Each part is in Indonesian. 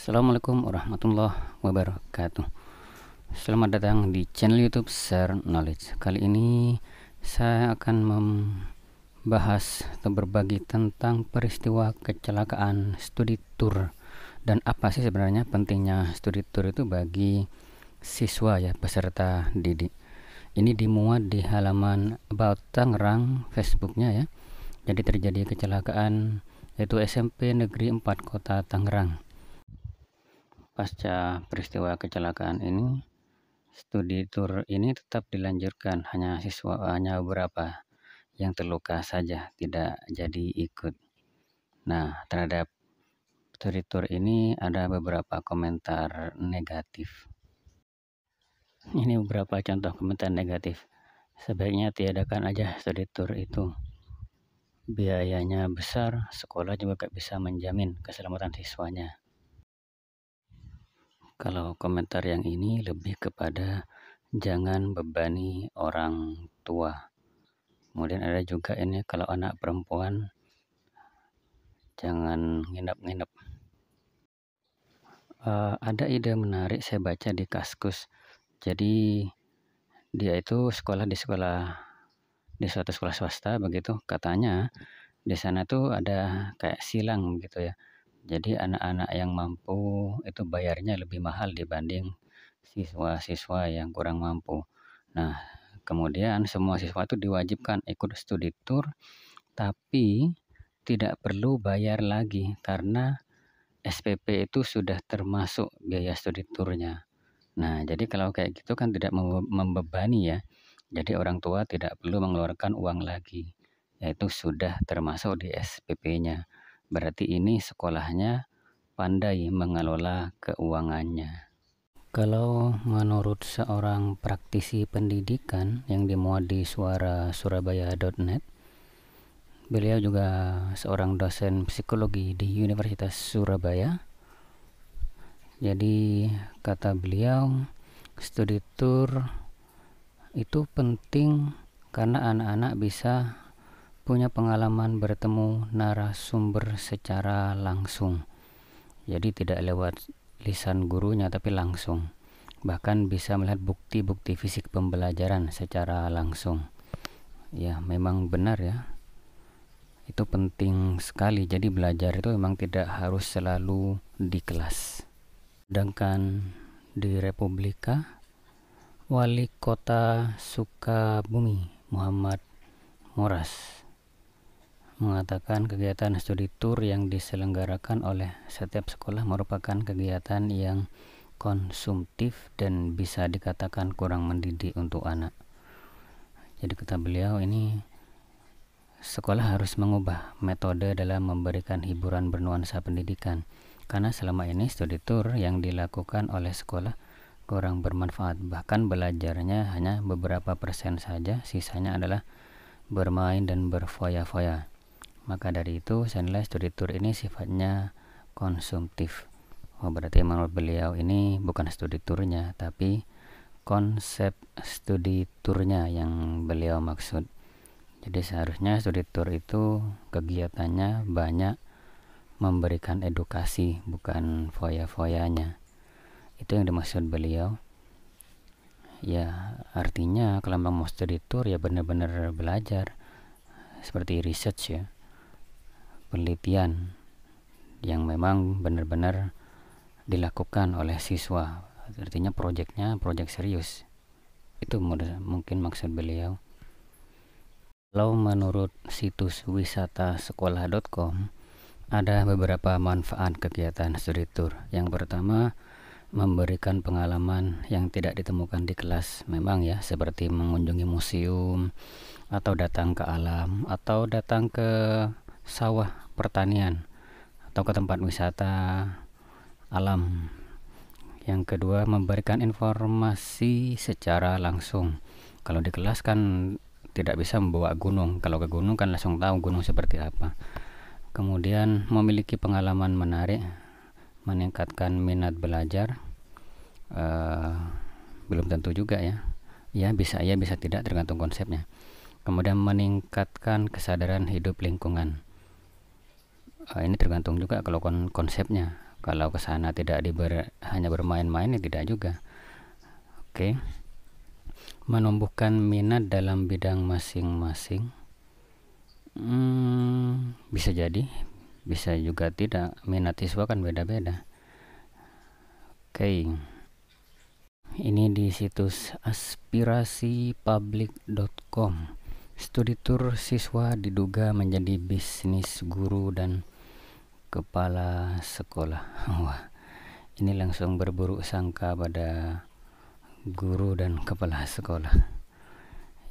Assalamualaikum warahmatullahi wabarakatuh. Selamat datang di channel YouTube Share Knowledge. Kali ini saya akan membahas atau berbagi tentang peristiwa kecelakaan studi tour dan apa sih sebenarnya pentingnya studi tour itu bagi siswa ya, peserta didik. Ini dimuat di halaman About Tangerang Facebooknya ya. Jadi terjadi kecelakaan yaitu SMP Negeri 4 Kota Tangerang. Pasca peristiwa kecelakaan ini, studi tour ini tetap dilanjutkan, hanya beberapa yang terluka saja tidak jadi ikut. Nah, terhadap studi tour ini ada beberapa komentar negatif. Ini beberapa contoh komentar negatif. Sebaiknya tiadakan aja studi tour itu. Biayanya besar, sekolah juga gak bisa menjamin keselamatan siswanya. Kalau komentar yang ini lebih kepada jangan bebani orang tua. Kemudian ada juga ini kalau anak perempuan jangan nginep-nginep. Ada ide menarik saya baca di Kaskus. Jadi dia itu sekolah di suatu sekolah swasta begitu. Katanya di sana tuh ada kayak silang gitu ya. Jadi anak-anak yang mampu itu bayarnya lebih mahal dibanding siswa-siswa yang kurang mampu. Nah, kemudian semua siswa itu diwajibkan ikut studi tour, tapi tidak perlu bayar lagi karena SPP itu sudah termasuk biaya studi tournya. Nah, jadi kalau kayak gitu kan tidak membebani ya. Jadi orang tua tidak perlu mengeluarkan uang lagi, yaitu sudah termasuk di SPP-nya. Berarti ini sekolahnya pandai mengelola keuangannya. Kalau menurut seorang praktisi pendidikan yang dimuat di suarasurabaya.net, beliau juga seorang dosen psikologi di Universitas Surabaya. Jadi kata beliau, studi tour itu penting karena anak-anak bisa punya pengalaman bertemu narasumber secara langsung. Jadi tidak lewat lisan gurunya tapi langsung. Bahkan bisa melihat bukti-bukti fisik pembelajaran secara langsung. Ya, memang benar ya. Itu penting sekali. Jadi belajar itu memang tidak harus selalu di kelas. Sedangkan di Republika, Wali Kota Sukabumi Muhammad Moras mengatakan kegiatan studi tour yang diselenggarakan oleh setiap sekolah merupakan kegiatan yang konsumtif dan bisa dikatakan kurang mendidik untuk anak. Jadi kata beliau ini sekolah harus mengubah metode dalam memberikan hiburan bernuansa pendidikan, karena selama ini studi tour yang dilakukan oleh sekolah kurang bermanfaat, bahkan belajarnya hanya beberapa persen saja, sisanya adalah bermain dan berfoya-foya. Maka dari itu saya nilai studi tour ini sifatnya konsumtif. Oh, berarti menurut beliau ini bukan studi tournya, tapi konsep studi tournya yang beliau maksud. Jadi seharusnya studi tour itu kegiatannya banyak memberikan edukasi, bukan foya-foyanya. Itu yang dimaksud beliau. Ya, artinya kalau mau studi tour ya benar-benar belajar, seperti research ya, penelitian yang memang benar-benar dilakukan oleh siswa. Artinya proyek serius. Itu mungkin maksud beliau. Kalau menurut situs wisatasekolah.com, ada beberapa manfaat kegiatan studi tour. Yang pertama, memberikan pengalaman yang tidak ditemukan di kelas. Memang ya, seperti mengunjungi museum, atau datang ke alam, atau datang ke sawah pertanian, atau ke tempat wisata alam. Yang kedua, memberikan informasi secara langsung. Kalau di kelas kan tidak bisa membawa gunung. Kalau ke gunung kan langsung tahu gunung seperti apa. Kemudian memiliki pengalaman menarik, meningkatkan minat belajar. Belum tentu juga ya. Ya bisa tidak, tergantung konsepnya. Kemudian meningkatkan kesadaran hidup lingkungan. Ini tergantung juga kalau konsepnya. Kalau ke sana tidak hanya bermain-main ya tidak juga. Oke. Menumbuhkan minat dalam bidang masing-masing. Bisa jadi, bisa juga tidak. Minat siswa kan beda-beda. Oke. Ini di situs aspirasipublik.com. Studi tur siswa diduga menjadi bisnis guru dan kepala sekolah. Wah, ini langsung berburuk sangka pada guru dan kepala sekolah.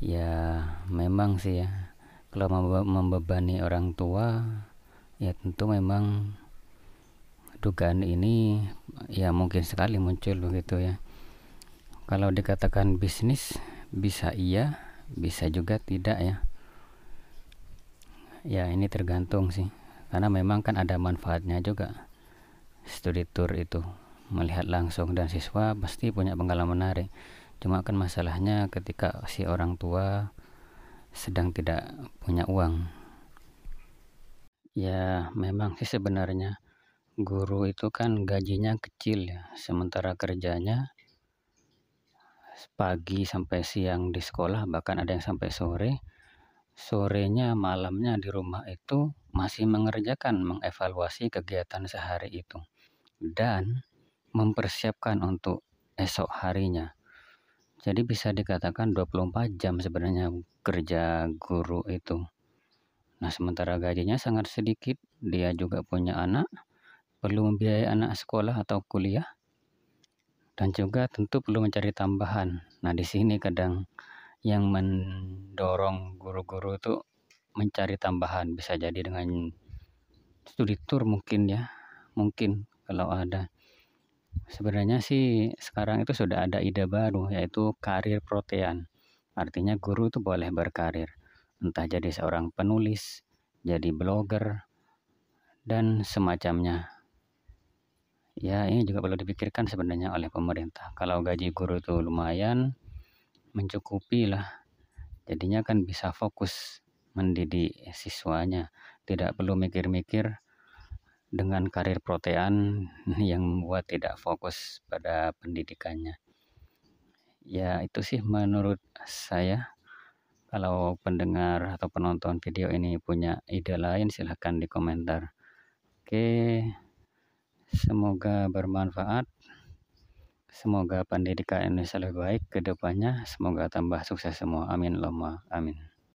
Ya, memang sih ya. Kalau membebani orang tua, ya tentu memang dugaan ini ya mungkin sekali muncul begitu ya. Kalau dikatakan bisnis, bisa iya, bisa juga tidak ya. Ya ini tergantung sih, karena memang kan ada manfaatnya juga studi tour itu, melihat langsung, dan siswa pasti punya pengalaman menarik. Cuma kan masalahnya ketika si orang tua sedang tidak punya uang. Ya memang sih sebenarnya guru itu kan gajinya kecil ya, sementara kerjanya pagi sampai siang di sekolah, bahkan ada yang sampai sore. Sorenya, malamnya di rumah itu masih mengevaluasi kegiatan sehari itu dan mempersiapkan untuk esok harinya. Jadi bisa dikatakan 24 jam sebenarnya kerja guru itu. Nah, sementara gajinya sangat sedikit, dia juga punya anak, perlu membiayai anak sekolah atau kuliah, dan juga tentu perlu mencari tambahan. Nah, di sini kadang yang mendorong guru-guru itu mencari tambahan, bisa jadi dengan studi tour mungkin ya, mungkin kalau ada. Sebenarnya sih sekarang itu sudah ada ide baru, yaitu karir protean. Artinya guru itu boleh berkarir, entah jadi seorang penulis, jadi blogger, dan semacamnya. Ya ini juga perlu dipikirkan sebenarnya oleh pemerintah. Kalau gaji guru itu lumayan, mencukupi lah. Jadinya kan bisa fokus mendidik siswanya, tidak perlu mikir-mikir dengan karir protean yang membuat tidak fokus pada pendidikannya. Ya itu sih menurut saya. Kalau pendengar atau penonton video ini punya ide lain, silahkan di komentar. Oke, semoga bermanfaat. Semoga pendidikan Indonesia lebih baik ke depannya. Semoga tambah sukses semua. Amin Allahumma amin.